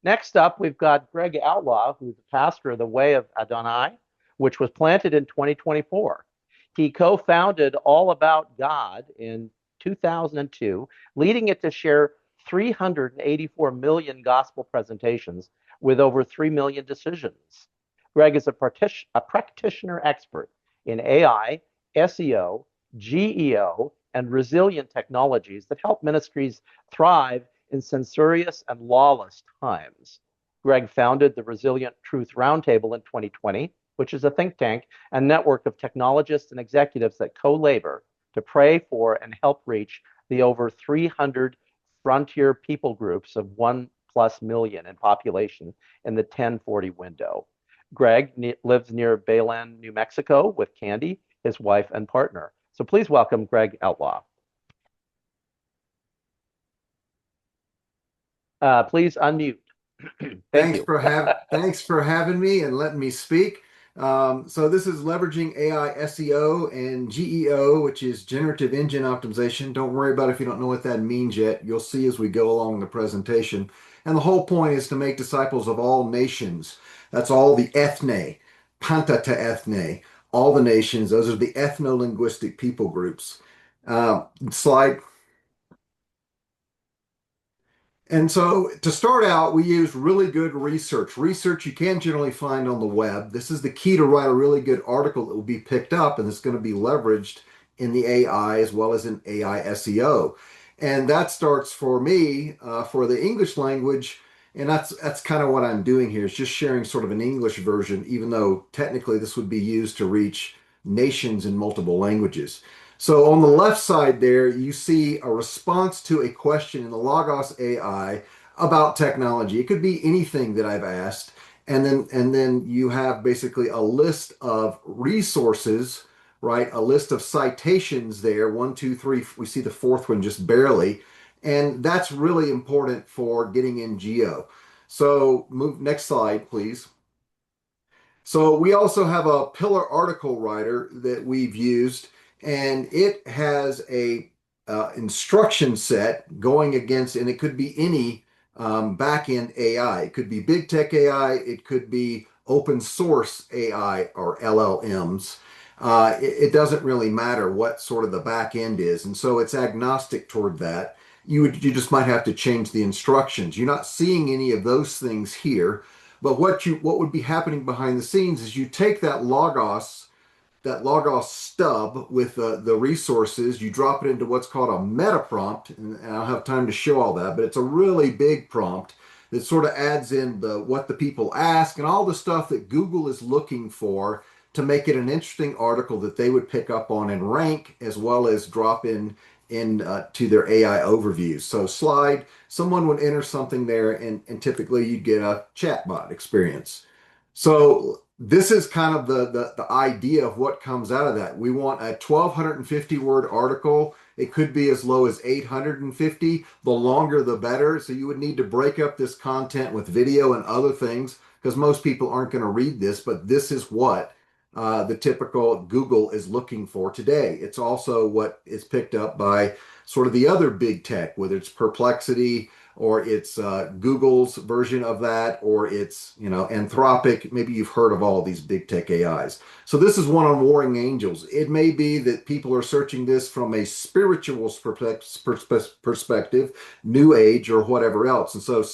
Next up, we've got Greg Outlaw, who's the pastor of the Way of Adonai, which was planted in 2024. He co-founded All About God in 2002, leading it to share 384 million gospel presentations with over 3 million decisions. Greg is a practitioner expert in AI, SEO, GEO, and resilient technologies that help ministries thrive in censorious and lawless times. Greg founded the Resilient Truth Roundtable in 2020, which is a think tank and network of technologists and executives that co-labor to pray for and help reach the over 300 frontier people groups of 1+ million in population in the 1040 window. Greg lives near Belen, New Mexico with Candy, his wife and partner. So please welcome Greg Outlaw. Please unmute. Thank you. Thanks for having me and letting me speak. So this is leveraging AI SEO and GEO, which is generative engine optimization. Don't worry about it if you don't know what that means yet. You'll see as we go along the presentation. And the whole point is to make disciples of all nations. That's all the ethne, panta to ethne, all the nations. Those are the ethno-linguistic people groups. Slide. And so to start out, we use really good research. Research you can generally find on the web. This is the key to write a really good article that will be picked up and it's going to be leveraged in the AI as well as in AI SEO. And that starts for me for the English language. And that's kind of what I'm doing here is just sharing sort of an English version, even though technically this would be used to reach nations in multiple languages. So on the left side there, you see a response to a question in the Logos AI about technology. It could be anything that I've asked. And then you have basically a list of resources, right? A list of citations there. One, two, three. We see the fourth one just barely. And that's really important for getting in Geo. So move next slide, please. So we also have a pillar article writer that we've used, and it has a instruction set going against, and it could be any back-end AI. It could be big tech AI. It could be open source AI or LLMs. It doesn't really matter what sort of the back end is, and so it's agnostic toward that. You just might have to change the instructions. You're not seeing any of those things here. But what would be happening behind the scenes is you take that Logos stub with the resources, you drop it into what's called a meta prompt, and I don't have time to show all that, but it's a really big prompt that sort of adds in what the people ask and all the stuff that Google is looking for to make it an interesting article that they would pick up on and rank, as well as drop in to their AI overviews. So someone would enter something there, and typically you'd get a chatbot experience. So this is kind of the idea of what comes out of that. We want a 1,250 word article. It could be as low as 850. The longer, the better. So you would need to break up this content with video and other things because most people aren't going to read this, but this is what the typical Google is looking for today. It's also what is picked up by sort of the other big tech, whether it's Perplexity or it's Google's version of that, or it's Anthropic. Maybe you've heard of all these big tech AIs. So this is one on warring angels. It may be that people are searching this from a spiritual perspective, New Age, or whatever else. And so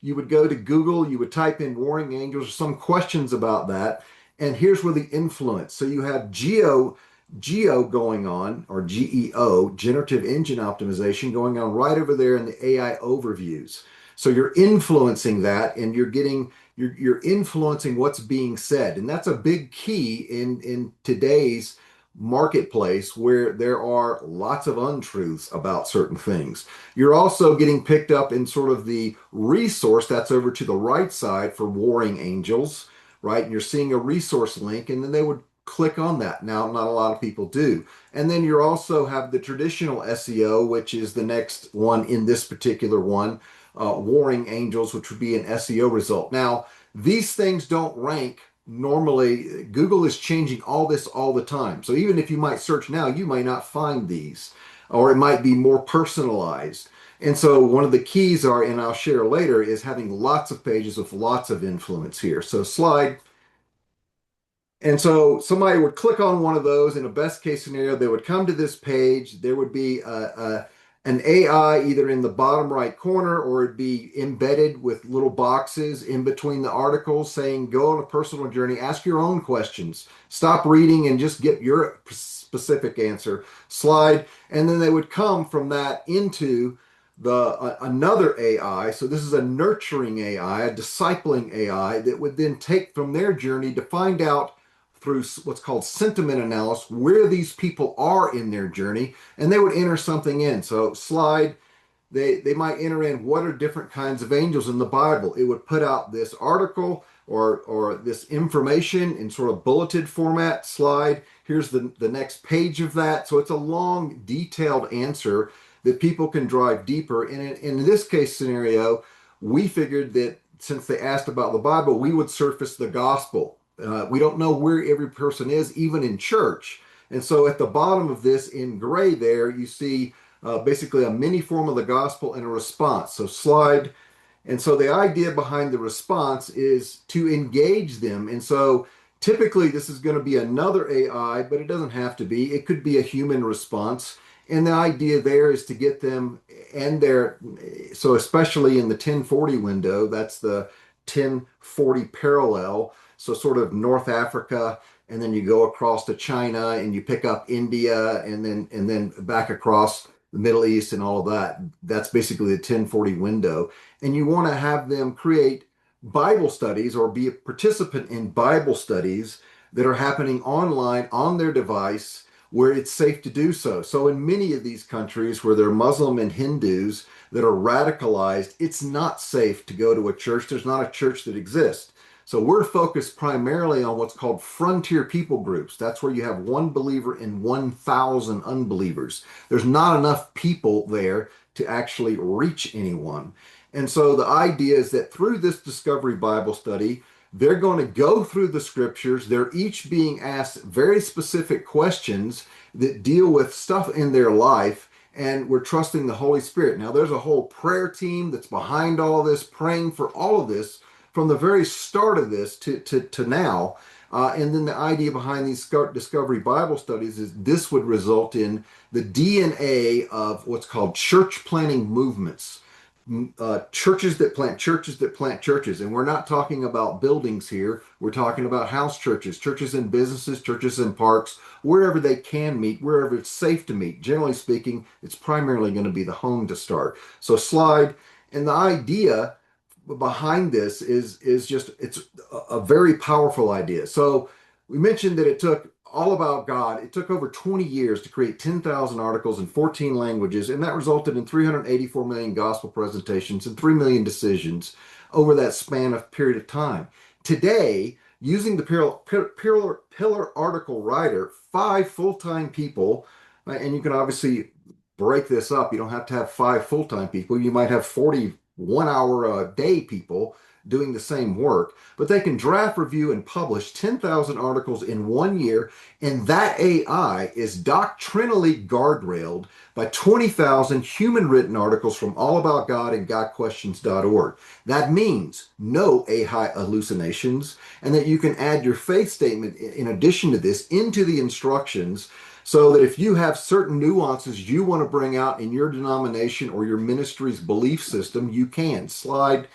you would go to Google, you would type in warring angels or some questions about that. And here's where the influence. So you have GEO going on, or GEO, generative engine optimization, going on right over there in the AI overviews. So you're influencing that, and you're influencing what's being said. And that's a big key in today's marketplace where there are lots of untruths about certain things. You're also getting picked up in sort of the resource that's over to the right side for warring angels, right? And you're seeing a resource link, and then they would click on that. Now, not a lot of people do. And then you also have the traditional SEO, which is the next one in this particular one, warring angels, which would be an SEO result. Now, these things don't rank normally. Google is changing all this all the time. So even if you might search now, you might not find these, or it might be more personalized. And so one of the keys are, and I'll share later, is having lots of pages with lots of influence here. So slide. And so somebody would click on one of those. In a best case scenario, they would come to this page. There would be an AI either in the bottom right corner, or it'd be embedded with little boxes in between the articles saying, go on a personal journey, ask your own questions, stop reading and just get your specific answer. Slide. And then they would come from that into another AI. So this is a nurturing AI, a discipling AI that would then take from their journey to find out through what's called sentiment analysis where these people are in their journey, and they would enter something in. So slide, they might enter in what are different kinds of angels in the Bible. It would put out this article or this information in sort of bulleted format. Slide, here's the next page of that. So it's a long, detailed answer that people can drive deeper. And in this case scenario, we figured that since they asked about the Bible, we would surface the gospel. We don't know where every person is, even in church. And so at the bottom of this in gray there, you see basically a mini form of the gospel and a response. So slide. And so the idea behind the response is to engage them. And so typically this is going to be another AI, but it doesn't have to be. It could be a human response. And the idea there is to get them and their, so especially in the 1040 window, that's the 1040 parallel. So sort of North Africa, and then you go across to China and you pick up India and then back across the Middle East and all of that. That's basically the 1040 window. And you want to have them create Bible studies or be a participant in Bible studies that are happening online on their device where it's safe to do so. So in many of these countries where they're Muslim and Hindus that are radicalized, it's not safe to go to a church. There's not a church that exists. So we're focused primarily on what's called frontier people groups. That's where you have one believer in 1,000 unbelievers. There's not enough people there to actually reach anyone. And so the idea is that through this Discovery Bible study, they're going to go through the scriptures. They're each being asked very specific questions that deal with stuff in their life, and we're trusting the Holy Spirit. Now, there's a whole prayer team that's behind all this, praying for all of this from the very start of this to now. And then the idea behind these Discovery Bible studies is this would result in the DNA of what's called church planting movements. Churches that plant churches that plant churches. And we're not talking about buildings here. We're talking about house churches, churches in businesses, churches in parks, wherever they can meet, wherever it's safe to meet. Generally speaking, it's primarily going to be the home to start. So slide. And the idea behind this is just it's a very powerful idea. So we mentioned that it took all about God. It took over 20 years to create 10,000 articles in 14 languages, and that resulted in 384 million gospel presentations and 3 million decisions over that span of period of time. Today, using the pillar article writer, 5 full-time people, and you can obviously break this up. You don't have to have 5 full-time people. You might have 40 1 hour a day people doing the same work, but they can draft, review, and publish 10,000 articles in 1 year, and that AI is doctrinally guardrailed by 20,000 human written articles from All About God and GodQuestions.org. That means no AI hallucinations, and that you can add your faith statement in addition to this into the instructions, so that if you have certain nuances you want to bring out in your denomination or your ministry's belief system, you can. Slide.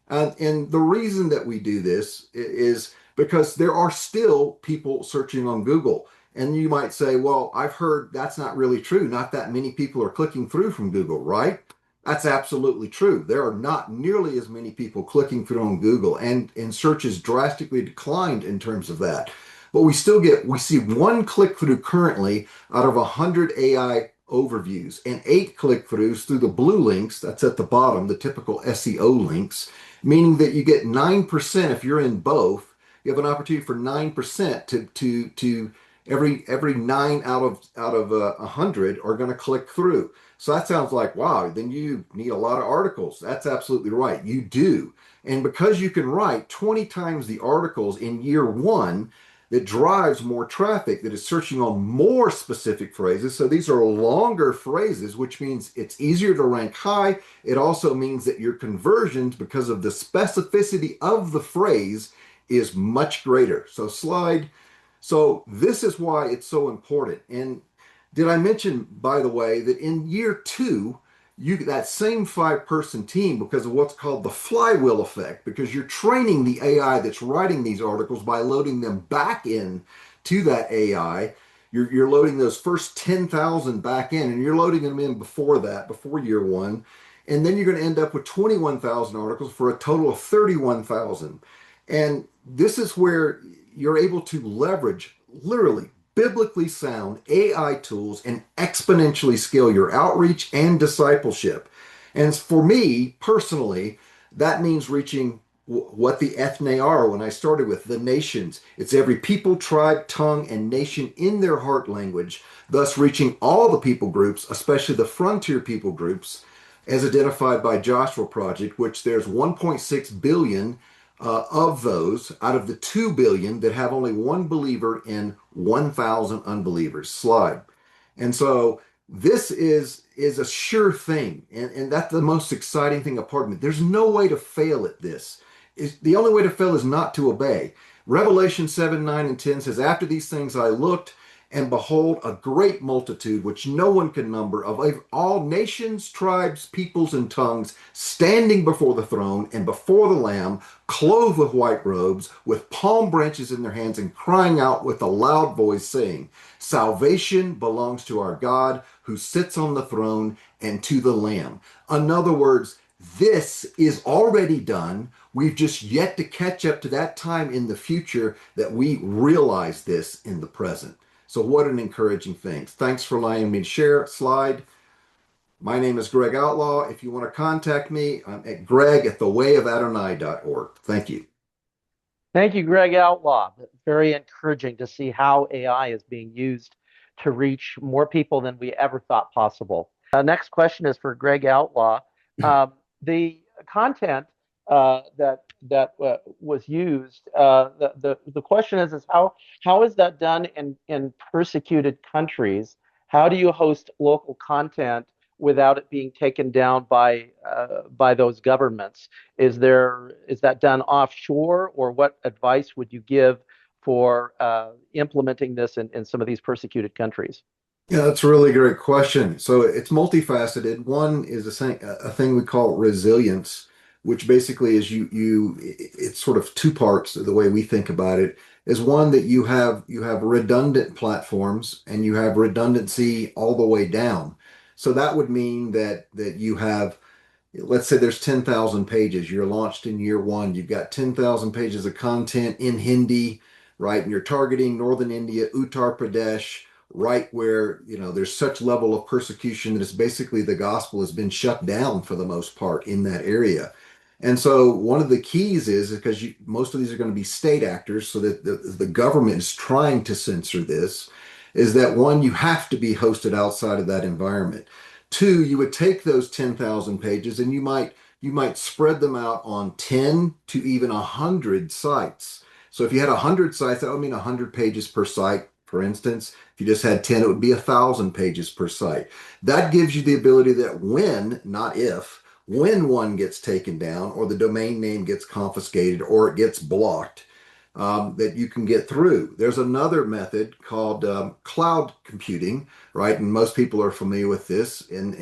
And the reason that we do this is because there are still people searching on Google. And you might say, well, I've heard that's not really true. Not that many people are clicking through from Google, right? That's absolutely true. There are not nearly as many people clicking through on Google, and search has drastically declined in terms of that. But we see one click through currently out of 100 AI overviews, and 8 click throughs through the blue links. That's at the bottom, the typical SEO links, meaning that you get 9% if you're in both. You have an opportunity for 9% to every 9 out of 100 are going to click through. So that sounds like, wow, then you need a lot of articles. That's absolutely right. You do. And because you can write 20 times the articles in year 1, that drives more traffic, that is searching on more specific phrases. So these are longer phrases, which means it's easier to rank high. It also means that your conversions, because of the specificity of the phrase, is much greater. So slide. So this is why it's so important. And did I mention, by the way, that in year two, you that same five-person team, because of what's called the flywheel effect, because you're training the AI that's writing these articles by loading them back in to that AI. You're loading those first 10,000 back in, and you're loading them in before that, before year one. And then you're going to end up with 21,000 articles for a total of 31,000. And this is where you're able to leverage literally biblically sound AI tools and exponentially scale your outreach and discipleship. And for me personally, that means reaching what the ethne are when I started with the nations. It's every people, tribe, tongue, and nation in their heart language, thus reaching all the people groups, especially the frontier people groups, as identified by Joshua Project, which there's 1.6 billion of those out of the 2 billion that have only one believer in 1,000 unbelievers. Slide. And so this is a sure thing. And that's the most exciting thing apart from it. There's no way to fail at this. The only way to fail is not to obey. Revelation 7, 9, and 10 says, after these things I looked, and behold, a great multitude, which no one can number, of all nations, tribes, peoples, and tongues, standing before the throne and before the Lamb, clothed with white robes, with palm branches in their hands, and crying out with a loud voice, saying, salvation belongs to our God, who sits on the throne, and to the Lamb. In other words, this is already done. We've just yet to catch up to that time in the future that we realize this in the present. So what an encouraging thing. Thanks for allowing me to share. Slide. My name is Greg Outlaw. If you want to contact me, I'm at greg@thewayofadonai.org. Thank you. Thank you, Greg Outlaw. Very encouraging to see how AI is being used to reach more people than we ever thought possible. Next question is for Greg Outlaw. The content that was used. The question is how is that done in persecuted countries? How do you host local content without it being taken down by those governments? Is that done offshore, or what advice would you give for implementing this in some of these persecuted countries? Yeah, that's a really great question. So it's multifaceted. One is a thing we call resilience, which basically is it's sort of two parts of the way we think about it. Is one that you have redundant platforms and you have redundancy all the way down. So that would mean that you have, let's say there's 10,000 pages. You're launched in year one. You've got 10,000 pages of content in Hindi, right? And you're targeting Northern India, Uttar Pradesh, right where, there's such level of persecution that it's basically the gospel has been shut down for the most part in that area. And so one of the keys is because most of these are going to be state actors, so that the government is trying to censor this, is that one, you have to be hosted outside of that environment. Two, you would take those 10,000 pages and you might spread them out on 10 to even 100 sites. So if you had 100 sites, that would mean 100 pages per site, for instance. If you just had 10, it would be 1,000 pages per site. That gives you the ability that when, not if, when one gets taken down or the domain name gets confiscated or it gets blocked, that you can get through. There's another method called cloud computing, right? And most people are familiar with this. And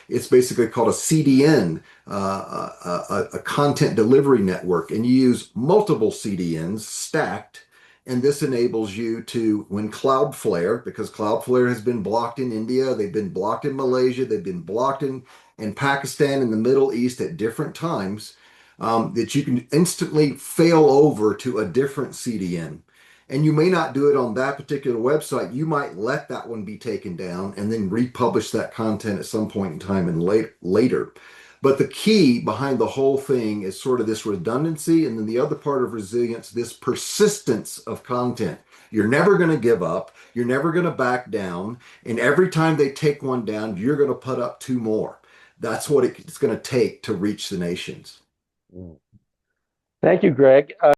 it's basically called a CDN, a content delivery network. And you use multiple CDNs stacked. And this enables you to, when Cloudflare, because Cloudflare has been blocked in India, they've been blocked in Malaysia, they've been blocked in Pakistan, in the Middle East at different times, that you can instantly fail over to a different CDN. And you may not do it on that particular website. You might let that one be taken down and then republish that content at some point in time and later. But the key behind the whole thing is sort of this redundancy. And then the other part of resilience, this persistence of content. You're never going to give up. You're never going to back down. And every time they take one down, you're going to put up two more. That's what it's going to take to reach the nations. Thank you, Greg.